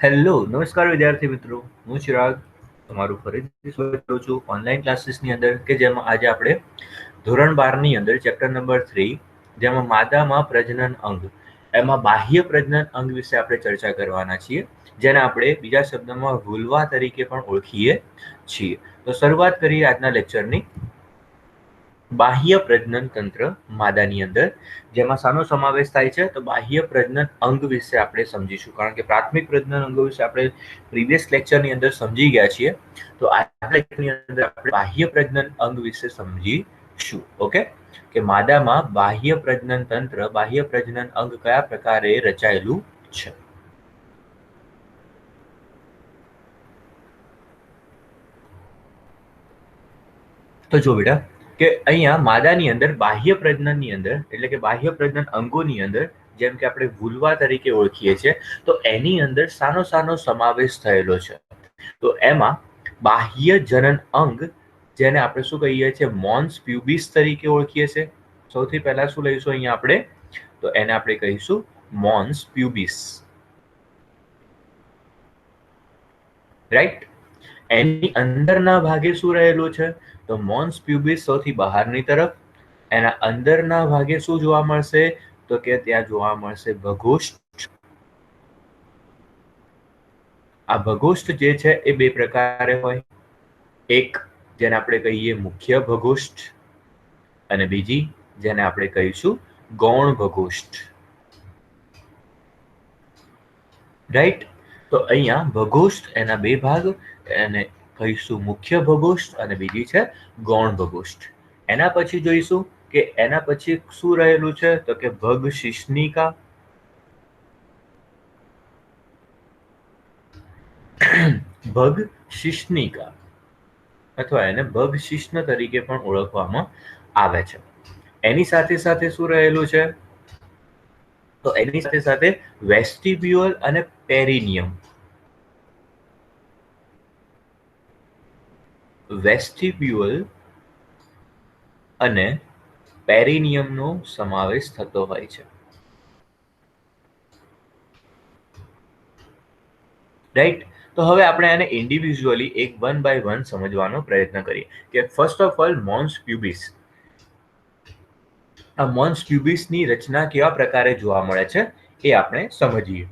Hello નમસ્કાર વિદ્યાર્થી મિત્રો, હું ચિરાગ તમારું ફરીથી સ્વાગત કરું છું ઓનલાઈન ક્લાસીસની અંદર કે જેમાં આજે આપણે ધોરણ 12 ની અંદર ચેપ્ટર નંબર 3 જેમાં માદામાં પ્રજનન અંગ એમાં બાહ્ય પ્રજનન અંગ વિશે આપણે ચર્ચા કરવાના છીએ, જેને આપણે બીજા શબ્દમાં વુલ્વા તરીકે પણ ઓળખીએ છીએ. તો શરૂઆત કરીએ આજના લેક્ચરની. બાહ્ય પ્રજનન તંત્ર માદાની અંદર જેમાં શાનો સમાવેશ થાય છે, તો બાહ્ય પ્રજનન અંગ વિશે આપણે સમજીશું. કારણ કે પ્રાથમિક પ્રજનન અંગો વિશે આપણે પ્રીવિયસ લેક્ચરની અંદર સમજી ગયા છીએ, તો આ લેક્ચરની અંદર આપણે બાહ્ય પ્રજનન અંગ વિશે સમજીશું. ઓકે, કે માદામાં બાહ્ય પ્રજનન તંત્ર, બાહ્ય પ્રજનન અંગ કયા પ્રકારે રચાયેલું છે. તો જો બેટા, કે અહીંયા માદાની અંદર બાહ્ય પ્રજનનની અંદર એટલે કે બાહ્ય પ્રજનન અંગોની અંદર જેમ કે આપણે વુલ્વા તરીકે ઓળખીએ છીએ, તો એની અંદર સાનો સાનો સમાવેશ થયેલો છે. તો એમાં બાહ્ય જનન અંગ જેને આપણે શું કહીએ છીએ, મોન્સ પ્યુબિસ તરીકે ઓળખીએ છીએ. સૌથી પહેલા શું લઈશું અહીંયા આપણે, તો એને આપણે કહીશું મોન્સ પ્યુબિસ. રાઈટ. એની અંદરના ભાગે શું રહેલું છે, તો મોન્સ પ્યુબિસ સૌથી બહારની તરફ. એના અંદરના ભાગે શું જોવા મળશે, તો કે ત્યાં જોવા મળશે ભગોષ્ઠ. આ ભગોષ્ઠ જે છે એ બે પ્રકારે હોય. એક જેને આપણે કહીએ મુખ્ય ભગોષ્ઠ અને બીજી જેને આપણે કહીશું ગૌણ ભગોષ્ઠ. રાઈટ. તો અહીંયા ભગોષ્ઠ એના બે ભાગ, એને કહીશું મુખ્ય ભગોષ્ઠ અને બીજી છે ગૌણ ભગોષ્ઠ. એના પછી જોઈશું કે એના પછી શું રહેલું છે, તો કે ભગ શિશ્નિકા. ભગ શિશ્નિકા અથવા એને ભગ શિશ્ન તરીકે પણ ઓળખવામાં આવે છે. એની સાથે સાથે શું રહેલું છે, તો એની સાથે સાથે વેસ્ટિબ્યુઅલ અને પેરિનિયમ. વેસ્ટિબ્યુઅલ અને પેરિનિયમનો સમાવેશ થતો હોય છે. રાઈટ. તો હવે આપણે આને ઇન્ડિવિજ્યુઅલી એક વન બાય વન સમજવાનો પ્રયત્ન કરીએ. કે ફર્સ્ટ ઓફ ઓલ મોન્સ પ્યુબિસ. આ મોન્સ પ્યુબિસની રચના કેવા પ્રકારે જોવા મળે છે એ આપણે સમજીએ.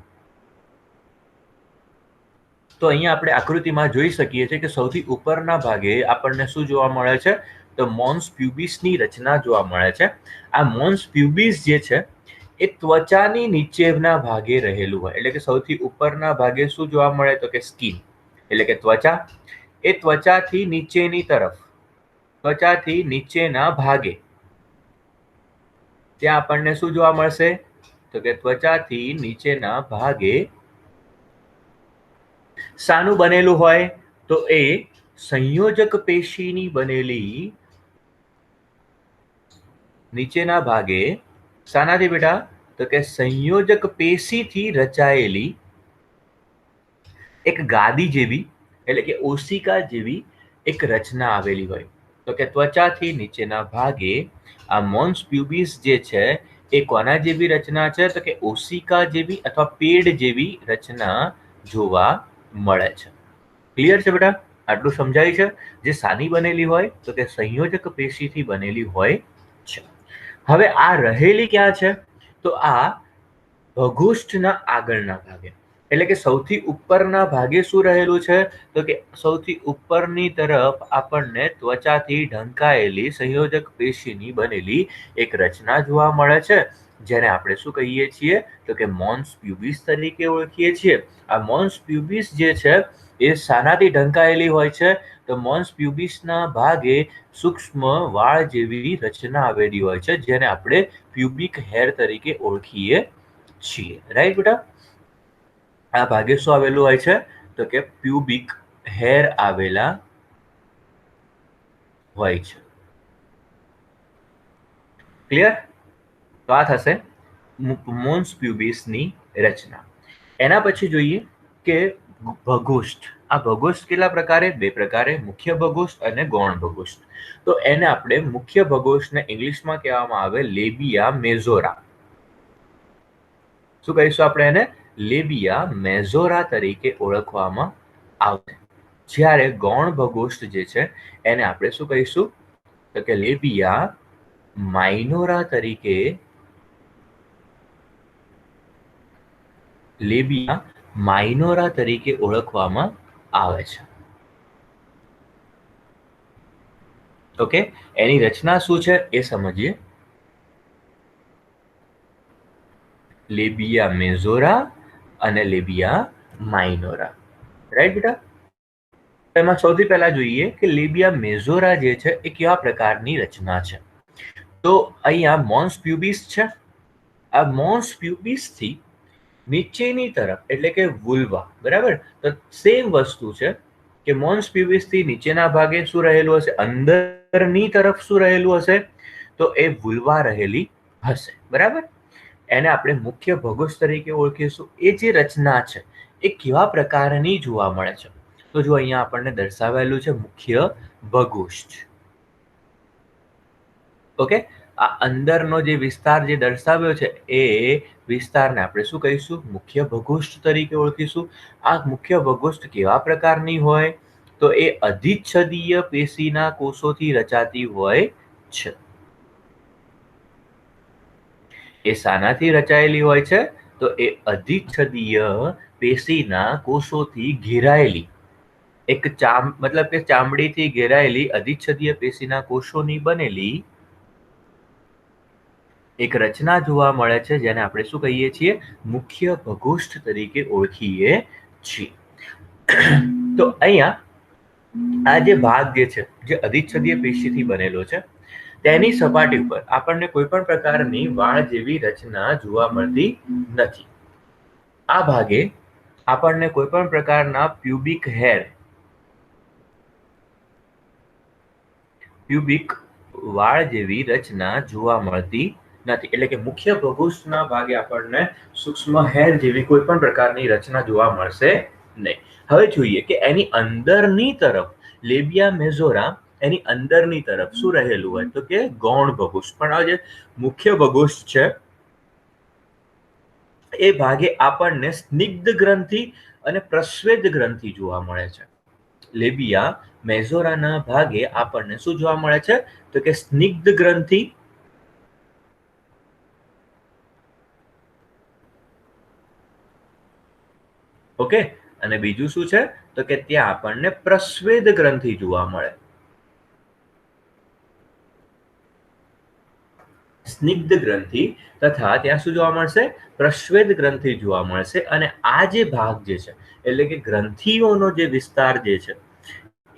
તો અહીંયા આપણે આકૃતિમાં જોઈ શકીએ છીએ કે સૌથી ઉપરના ભાગે આપણને શું જોવા મળે છે, તો મોન્સ પ્યુબિસની રચના જોવા મળે છે. આ મોન્સ પ્યુબિસ જે છે એ ત્વચાની નીચેના ભાગે રહેલું હોય, એટલે કે સૌથી ઉપરના ભાગે શું જોવા મળે, તો કે સ્કિન એટલે કે ત્વચા. એ ત્વચાથી નીચેની તરફ, ત્વચાથી નીચેના ભાગે ત્યાં આપણને શું જોવા મળશે, તો કે ત્વચાથી નીચેના ભાગે શાનું બનેલું હોય, તો એ સંયોજક પેશીની બનેલી, નીચેના ભાગે શાનાથી બેટા, તો કે સંયોજક પેશીથી રચાયેલી એક ગાદી જેવી એટલે કે ઓશિકા જેવી એક રચના આવેલી હોય. તો કે ત્વચાથી નીચેના ભાગે આ મોન્સ પ્યુબિસ જે છે એ કોના જેવી રચના છે, તો કે ઓશિકા જેવી અથવા પેડ જેવી રચના જોવા મળે છે. ક્લિયર છે બેટા? આટલું સમજાય છે? જે સાની બનેલી હોય, તો કે સંયોજક પેશીથી બનેલી હોય છે. હવે આ રહેલી ક્યાં છે, તો આ ભગુષ્ઠના આગળના ભાગે, એટલે કે સૌથી ઉપરના ભાગે શું રહેલું છે, તો કે સૌથી ઉપરની તરફ આપણને ત્વચાથી ઢંકાયેલી સંયોજક પેશીની બનેલી એક રચના જોવા મળે છે, જેને આપણે શું કહીએ છીએ, તો કે મોન્સ પ્યુબિસ તરીકે ઓળખીએ છીએ. આ મોન્સ પ્યુબિસ જે છે એ શાનાથી ઢંકાયેલી હોય છે, તો મોન્સ પ્યુબિસના ભાગે સૂક્ષ્મ વાળ જેવી રચના આવેલી હોય છે, જેને આપણે પ્યુબિક હેર તરીકે ઓળખીએ છીએ. રાઈટ બેટા? આ ભાગે શું આવેલું હોય છે, તો કે પ્યુબિક હેર આવેલા હોય છે. ક્લિયર? તો આ થશે મોન્સ પ્યુબિસની રચના. એના પછી જોઈએ કે ભગોષ્ઠ. આ ભગોષ્ઠ કેટલા પ્રકારે? બે પ્રકારે, મુખ્ય ભગોષ્ઠ અને ગૌણ ભગોષ્ઠ. તો એને આપણે મુખ્ય ભગોષ્ઠને ઇંગ્લિશમાં કહેવામાં આવે લેબિયા મેજોરા. શું કહીશું આપણે એને? લેબિયા મેઝોરા તરીકે ઓળખવામાં આવશે. જ્યારે ગૌણ ભગોષ્ઠ જે છે એને આપણે શું કહીશું? તો કે લેબિયા માઇનોરા તરીકે ઓળખવામાં આવે છે. ઓકે, એની રચના શું છે એ સમજીએ. લેબિયા મેઝોરા અને લેબિયા માઇનોરા. રાઈટ બેટા? એમાં સૌથી પહેલા જોઈએ કે લેબિયા મેઝોરા જે છે એ કેવા પ્રકારની રચના છે. તો અહીંયા મોન્સ પ્યુબિસ છે. આ મોન્સ પ્યુબિસ થી નીચેની તરફ એટલે કે વુલ્વા, બરાબર? તો સેમ વસ્તુ છે કે મોન્સ પ્યુબિસ થી નીચેના ભાગે શું રહેલું હશે? અંદરની તરફ શું રહેલું હશે? તો એ વુલ્વા રહેલી હશે, બરાબર? એને આપણે મુખ્ય ભગોષ્ઠ તરીકે ઓળખીશું. એ જે રચના છે એ કેવા પ્રકારની જોવા મળે છે? તો જો અહીંયા આપણને દર્શાવેલું છે મુખ્ય ભગોષ્ઠ. ઓકે, આ અંદરનો જે વિસ્તાર જે દર્શાવ્યો છે એ વિસ્તારને આપણે શું કહીશું? મુખ્ય ભગોષ્ઠ તરીકે ઓળખીશું. આ મુખ્ય ભગોષ્ઠ કેવા પ્રકારની હોય? તો એ અધિચ્છદીય પેશીના કોષોથી રચાતી હોય છે. એ શાનાથી રચાયેલી હોય છે? તો એ અધિચ્છદીય પેશીના કોષોથી ઘેરાયેલી એક મતલબ કે ચામડીથી ઘેરાયેલી અધિચ્છદીય પેશીના કોષોની બનેલી એક રચના જોવા મળે છે, જેને આપણે શું કહીએ છીએ? મુખ્ય ભગોષ્ઠ તરીકે ઓળખીએ છીએ. તો અહીંયા આ જે ભાગ જે છે જે અધિચ્છદીય પેશીથી બનેલો છે તેની સપાટી ઉપર આપણને કોઈ પણ પ્રકારની વાળ જેવી રચના જોવા મળતી નથી. આ ભાગે આપણને કોઈ પણ પ્રકારના પ્યુબિક વાળ જેવી રચના જોવા મળતી નથી. એટલે કે મુખ્ય ભગોષ્ઠના ભાગે આપણને સૂક્ષ્મ હેર જેવી કોઈ પણ પ્રકારની રચના જોવા મળશે નહીં. હવે જોઈએ કે એની અંદરની તરફ લેબિયા મેઝોરા એની અંદરની તરફ શું રહેલું હોય? તો કે ગૌણ ભગોષ્ઠ. પણ આ જે મુખ્ય ભગોષ્ઠ છે એ ભાગે આપણને સ્નિગ્ધ ગ્રંથિ અને પ્રસ્વેદ ગ્રંથિ જોવા મળે છે. લેબિયા મેઝોરાના ભાગે આપણને શું જોવા મળે છે? તો કે સ્નિગ્ધ ગ્રંથિ ઓકે, અને બીજું શું છે? તો કે ત્યાં આપણને પ્રસ્વેદ ગ્રંથિ જોવા મળે. સ્નિગ્ધ ગ્રંથિ તથા ત્યાં શું જોવા મળશે? પ્રસ્વેદ ગ્રંથિ જોવા મળશે. અને આ જે ભાગ જે છે એટલે કે ગ્રંથિઓનો જે વિસ્તાર જે છે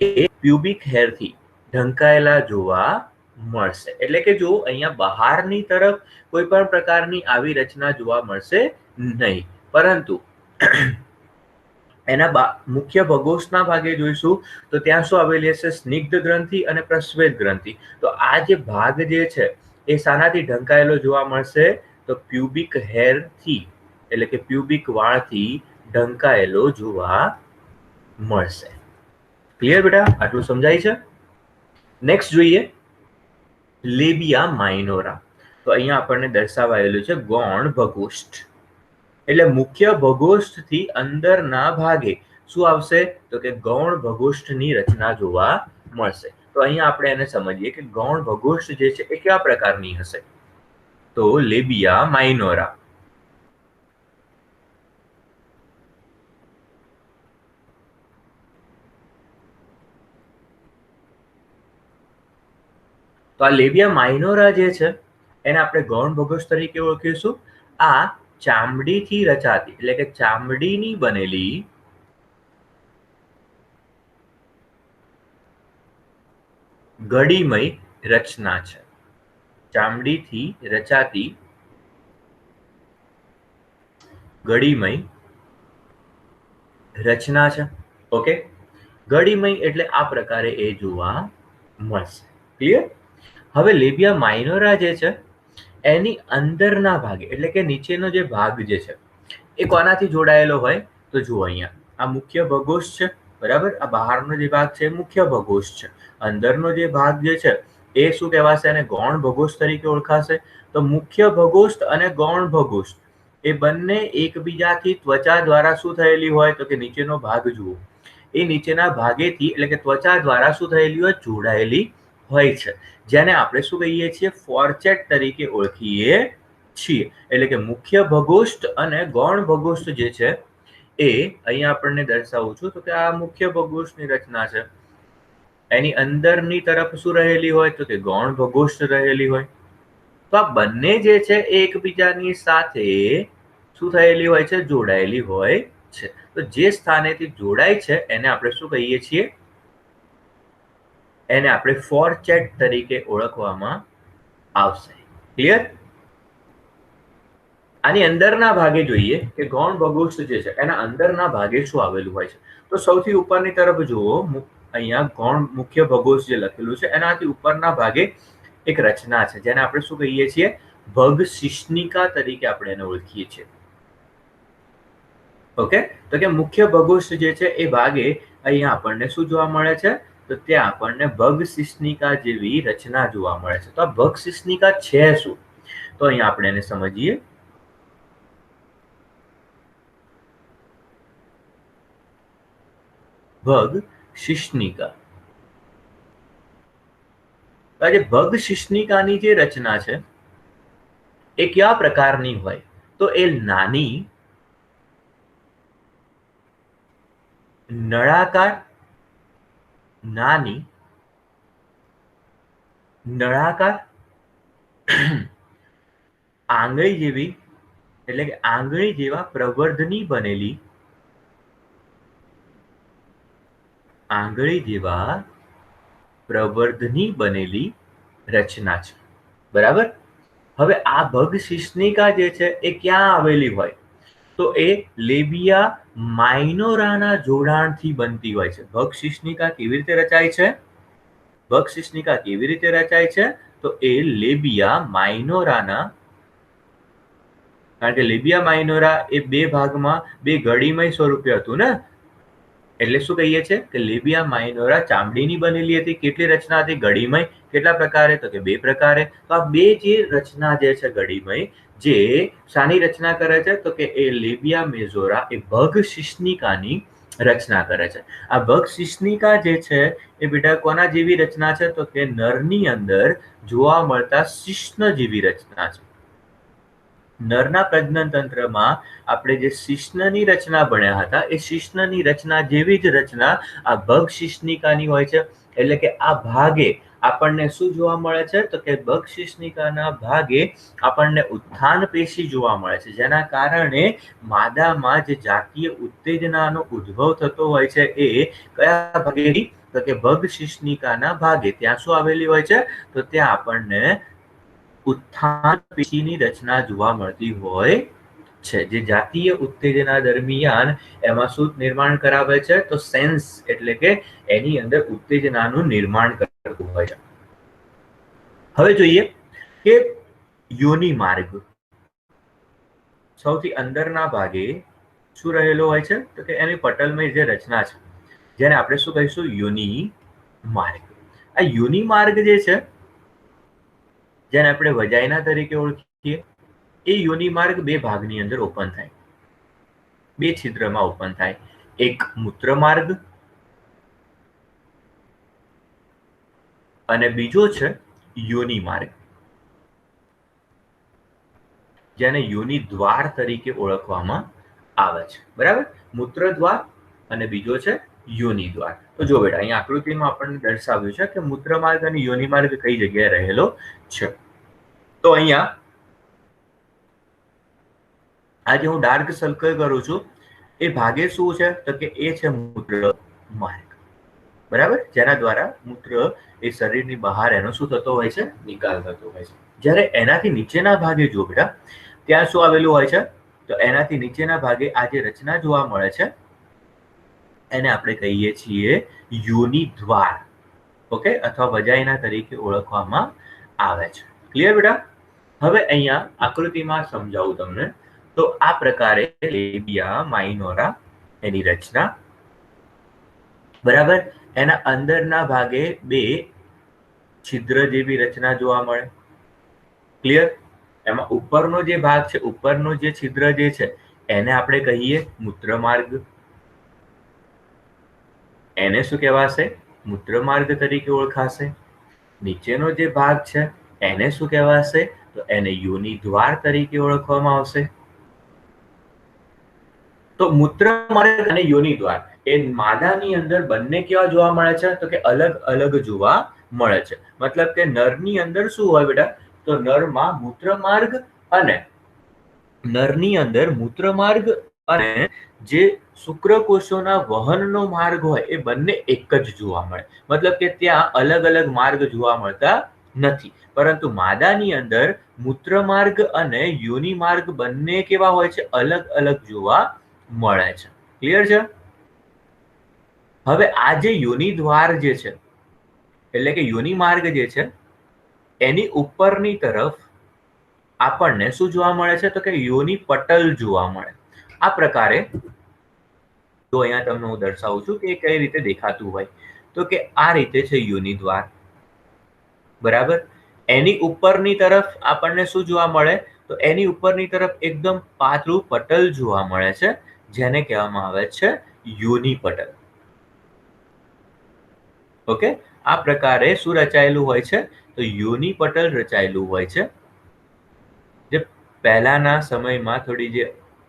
એ પ્યુબિક હેરથી ઢંકાયેલા જોવા મળશે. એટલે કે જો અહીંયા બહારની તરફ કોઈ પણ પ્રકારની આવી રચના જોવા મળશે નહીં, પરંતુ એના મુખ્ય ભગોષ્ઠના ભાગે જોઈશું તો ત્યાં શું આવેલી હશે? સ્નિગ્ધ ગ્રંથિ અને પ્રસ્વેદ ગ્રંથિ. તો આ જે ભાગ જે છે એ શાનાથી ઢંકાયેલો જોવા મળશે? તો પ્યુબિક હેરથી એટલે કે પ્યુબિક વાળથી ઢંકાયેલો જોવા મળશે. ક્લિયર બેટા? આટલું સમજાય છે? નેક્સ્ટ જોઈએ લેબિયા માઇનોરા. તો અહીંયા આપણને દર્શાવાયેલું છે ગૌણ ભગોષ્ઠ. એટલે મુખ્ય ભગોષ્ઠથી અંદરના ભાગે શું આવશે? તો કે ગૌણ ભગોષ્ઠની રચના જોવા મળશે. તો અહીંયા આપણે એને સમજીએ કે ગૌણ ભગોષ્ઠ જે છે એ કેવા પ્રકારની હશે? તો લેબિયા માઇનોરા. તો આ લેબિયા માઇનોરા જે છે એને આપણે ગૌણ ભગોષ્ઠ તરીકે ઓળખીશું. આ ચામડીથી રચાતી એટલે કે ચામડીની બનેલી ગડીમય રચના છે. ચામડીથી રચાતી ગડીમય રચના છે. ઓકે, ગડીમય એટલે આ પ્રકારે એ જોવા મળશે. ક્લિયર? હવે લેબિયા માઇનોરા જે છે એની અંદરના ભાગે એટલે કે નીચેનો જે ભાગ જે છે એ કોનાથી જોડાયેલો હોય? તો જુઓ અહીંયા આ મુખ્ય ભગોષ્ઠ છે, બરાબર? આ બહારનો જે ભાગ છે મુખ્ય ભગોષ્ઠ છે. અંદરનો જે ભાગ જે છે એ શું કહેવાશે? અને ગૌણ ભગોષ્ઠ તરીકે ઓળખાશે. તો મુખ્ય ભગોષ્ઠ અને ગૌણ ભગોષ્ઠ એ બંને એકબીજાથી ત્વચા દ્વારા શું થયેલી હોય તો કે નીચેનો ભાગ જુઓ, એ નીચેના ભાગેથી એટલે કે ત્વચા દ્વારા શું થયેલી હોય જોડાયેલી હોય છે, જેને આપણે શું કહીએ છીએ ફોર્ચેટ તરીકે ઓળખીએ છીએ. એટલે કે મુખ્ય ભગોષ્ઠ અને ગૌણ ભગોષ્ઠ જે છે એ અહીંયા આપણને દર્શાવું છું તો કે આ મુખ્ય ભગોષ્ઠની રચના છે. એની અંદરની તરફ શું રહેલી હોય તો કે ગૌણ ભગોષ્ઠ રહેલી હોય. તો આ બંને જે છે એ એકબીજાની સાથે શું થયેલી હોય છે જોડાયેલી હોય છે. તો જે સ્થાનેથી જોડાય છે એને આપણે શું કહીએ છીએ, એને આપણે ફોર્ચેટ તરીકે ઓળખવામાં આવશે. ક્લિયર? આની અંદરના ભાગે જોઈએ કે ગૌણ ભગોષ્ઠ જે છે એના અંદરના ભાગે શું આવેલું હોય છે. તો સૌથી ઉપરની તરફ જુઓ, અહીંયા ગૌણ મુખ્ય ભગોષ્ઠ જે લખેલું છે એનાથી ઉપરના ભાગે એક રચના છે જેને આપણે શું કહીએ છીએ ભગ શિશ્નિકા તરીકે આપણે એને ઓળખીએ છીએ. ઓકે, તો કે મુખ્ય ભગોષ્ઠ જે છે એ ભાગે અહીંયા આપણને શું જોવા મળે છે તો ત્યાં આપણને ભગ શિશ્નિકા જેવી રચના જોવા મળે છે. તો આ ભગ શિશ્નિકા છે શું તો અહીંયા આપણે એને સમજીએ. ભગ શિશ્નિકા, આજે ભગ શિશ્નિકાની જે રચના છે એ કયા પ્રકારની હોય તો એ નાની નળાકાર આંગળી જેવી એટલે કે આંગળી જેવા પ્રવર્ધની બનેલી રચના છે. બરાબર? હવે આ ભગ શિશ્નિકા જે છે એ ક્યાં આવેલી હોય તો એ લેબિયા માઇનોરાના જોડાણથી બનતી હોય છે. ભગ શિશ્નિકા કેવી રીતે રચાય છે તો એ લેબિયા માઇનોરાના, કારણ કે લેબિયા માઇનોરા એ બે ભાગમાં બે ગળીમય સ્વરૂપે હતું ને, એટલે શું કહીએ છીએ કે લેબિયા માઇનોરા ચામડીની બનેલી હતી. કેટલી રચના હતી ગળીમય, કેટલા પ્રકારે તો કે બે પ્રકારે. તો આ બે જે રચના જે છે ગળીમય જે શાની રચના કરે છે તો કે એ લેબિયા મેજોરા એ ભગ શિશ્નિકાની રચના કરે છે. આ ભગ શિશ્નિકા જે છે એ બેટા કોના જેવી રચના છે તો કે નરની અંદર જોવા મળતા શિશ્ન જેવી રચના છે. નરના પ્રજનન તંત્રમાં આપણે જે શિશ્નની રચના ભણ્યા હતા એ શિશ્નની રચના જેવી જ રચના આ ભગ શિશ્નિકાની હોય છે. એટલે કે આ ભાગે આપણને શું જોવા મળે છે તો કે ભગ શિશ્નિકાના ભાગે આપણને ઉત્થાન પેશી જોવા મળે છે, જેના કારણે માદામાં જે જાતીય ઉત્તેજનાનો ઉદ્ભવ થતો હોય છે એ કયા ભાગે તો કે ભગ શિશ્નિકાના ભાગે ત્યાં શું આવેલી હોય છે તો ત્યાં આપણને ઉત્થાન પેશીની રચના જોવા મળતી હોય છે, જે જાતીય ઉત્તેજના દરમિયાન એમાં શું નિર્માણ કરાવે છે તો સેન્સ એટલે કે એની અંદર ઉત્તેજનાનું નિર્માણ કરતું હોય છે. હવે જોઈએ કે યોનિ માર્ગ સૌથી અંદરના ભાગે શું રહેલો હોય છે તો કે એની પટલમય જે રચના છે જેને આપણે શું કહીશું યોનિ માર્ગ. આ યોનિ માર્ગ જે છે જેને આપણે વજાઇના તરીકે ઓળખીએ એ યોનિ માર્ગ બે ભાગની અંદર ઓપન થાય, બે છિદ્રમાં ઓપન થાય. એક મૂત્ર માર્ગ અને બીજો છે યોનિ માર્ગ, જેને યોનિ દ્વાર તરીકે ઓળખવામાં આવે છે. બરાબર? મૂત્ર દ્વાર અને બીજો છે યોનિ દ્વાર. તો જો બેટા અહીંયા આકૃતિમાં આપણને દર્શાવ્યું છે કે મૂત્ર માર્ગ અને યોનિ માર્ગ કઈ જગ્યાએ રહેલો છે. તો અહીંયા આજે હું ડાર્ક સર્કલ કરું છું એ ભાગે શું છે તો કે એ છે મૂત્ર માર્ગ. બરાબર? જેના દ્વારા મૂત્ર એ શરીરની બહાર એનો શું થતો હોય છે નિકાલ થતો હોય છે. જ્યારે એનાથી નીચેના ભાગે જો બેટા ત્યાં શું આવેલું હોય છે તો એનાથી નીચેના ભાગે આ જે રચના જોવા મળે છે એને આપણે કહીએ છીએ યોનિ દ્વાર. ઓકે, અથવા વજાઇના તરીકે ઓળખવામાં આવે છે. ક્લિયર બેટા? હવે અહીંયા આકૃતિમાં સમજાવું તમને. તો આ પ્રકારે લેબિયા માઇનોરા એની રચના. બરાબર? એના અંદરના ભાગે બે છિદ્ર જેવી રચના જોવા મળે. ક્લિયર? એમાં ઉપરનો જે ભાગ છે, ઉપરનો જે છિદ્ર જે છે એને આપણે કહીએ મૂત્રમાર્ગ. એને શું કહેવાશે? મૂત્રમાર્ગ તરીકે ઓળખાશે. નીચેનો જે ભાગ છે એને શું કહેવાશે? તો એને યોનિ દ્વાર તરીકે ઓળખવામાં આવશે. તો મૂત્રમાર્ગ અને યોનિ દ્વાર એ માદાની અંદર બંને કેવા જોવા મળે છે? તો કે અલગ અલગ જોવા મળે છે. મતલબ કે નરની અંદર શું હોય બેટા? તો નરમાં મૂત્રમાર્ગ અને જે શુક્રકોષોના વહનનો માર્ગ હોય એ બંને એક જ જોવા મળે. મતલબ કે ત્યાં અલગ અલગ માર્ગ જોવા મળતા નથી. પરંતુ માદાની અંદર મૂત્રમાર્ગ અને યોનિ માર્ગ બંને કેવા હોય છે? અલગ અલગ જોવા મળે છે. ક્લિયર છે? હવે આ જે યોનિ દ્વાર જે છે એટલે કે યોનિ માર્ગ જે છે એની ઉપરની તરફ આપણને શું જોવા મળે છે? તો કે યોનિ પટલ જોવા મળે. આ પ્રકારે તો અહીંયા તમને હું દર્શાવું છું કે કઈ રીતે દેખાતું હોય. તો કે આ રીતે છે યોનિ દ્વાર. બરાબર. એની ઉપરની તરફ આપણને શું જોવા મળે? તો એની ઉપરની તરફ એકદમ પાતળું પટલ જોવા મળે છે, જેને કહેવામાં આવે છે યોનિ પટલ. ઓકે. આ પ્રકારે શું રચાયેલું હોય છે? તો યોનિ પટલ રચાયેલું હોય છે. જે પહેલાના સમયમાં થોડી જે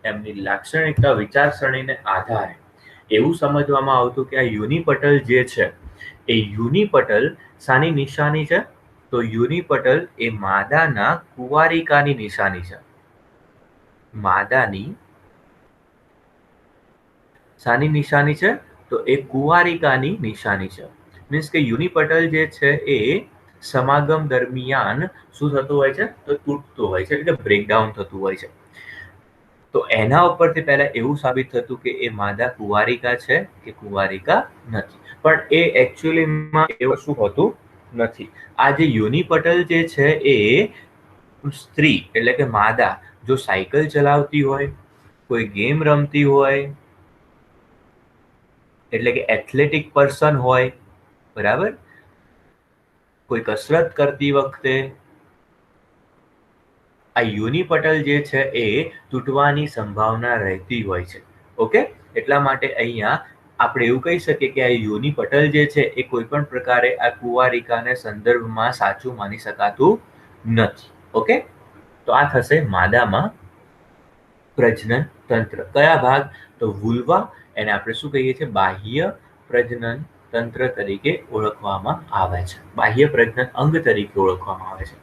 એમની લાક્ષણિકતા વિચારસરણીને આધારે એવું સમજવામાં આવતું કે આ યોનિ પટલ જે છે એ યોનિ પટલ શાની નિશાની છે? તો યોનિ પટલ એ માદાના કુંવારિકાની નિશાની છે. માદાની શાની નિશાની છે? તો એ કુંવારિકાની નિશાની છે. મીન્સ કે યોનિ પટલ જે છે એ સમાગમ દરમિયાન શું થતું હોય છે? તો તૂટતું હોય છે, એટલે બ્રેકડાઉન થતું હોય છે. તો એના ઉપરથી પહેલા એવું સાબિત થતું કે એ માદા કુંવારિકા છે કે કુંવારિકા નથી. પણ એ એકચ્યુઅલીમાં એવું શું હોતું નથી. આ જે યોનિ પટલ જે છે એ સ્ત્રી એટલે કે માદા જો સાયકલ ચલાવતી હોય, કોઈ ગેમ રમતી હોય, એટલે કે એથ્લેટિક પર્સન હોય, બરાબર, કોઈ કસરત કરતી વખતે આ યોનિ પટલ જે છે એ તૂટવાની સંભાવના રહેતી હોય છે. ઓકે. એટલા માટે અહીંયા આપણે એવું કહી શકીએ કે આ યોનિ પટલ જે છે એ કોઈ પણ પ્રકારે આ કુંવારિકાને સંદર્ભમાં સાચું માની શકાતું નથી. ઓકે. તો આ થશે માદામાં પ્રજનન તંત્ર. કયા ભાગ? તો વુલ્વા. એને આપણે શું કહીએ છીએ? બાહ્ય પ્રજનન તંત્ર તરીકે ઓળખવામાં આવે છે. બાહ્ય પ્રજનન અંગ તરીકે ઓળખવામાં આવે છે.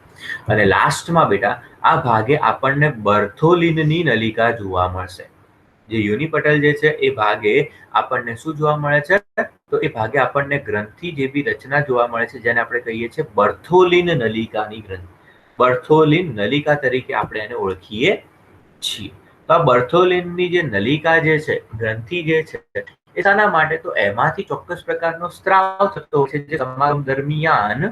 અને લાસ્ટમાં બેટા આ ભાગે આપણને બર્થોલિનની નલિકા જોવા મળશે. જે યોનિ પટલ જે છે એ ભાગે આપણને શું જોવા મળે છે? તો એ ભાગે આપણને ગ્રંથિ જેવી રચના જોવા મળે છે, જેને આપણે કહીએ છીએ બર્થોલિન નલિકાની ગ્રંથિ. બર્થોલિન નલિકા તરીકે આપણે એને ઓળખીએ છીએ. તો આ બર્થોલિનની જે નલિકા જે છે, ગ્રંથિ જે છે, એ શાના માટે? તો એમાંથી ચોક્કસ પ્રકારનો સ્ત્રાવ થતો હોય છે, જે સમાગમ દરમિયાન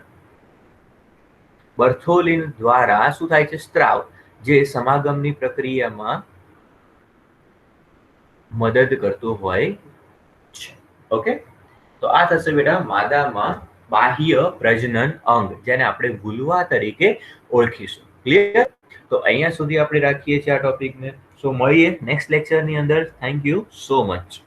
બર્થોલિન દ્વારા શું થાય છે? સ્ત્રાવ, જે સમાગમની પ્રક્રિયામાં મદદ કરતો હોય છે. ઓકે. તો આ થશે બેટા માદામાં બાહ્ય પ્રજનન અંગ, જેને આપણે વુલ્વા તરીકે ઓળખીશું. ક્લિયર? તો અહીંયા સુધી આપણે રાખીએ છીએ આ ટોપિકને. સો મળીએ નેક્સ્ટ લેક્ચરની અંદર. Thank you so much.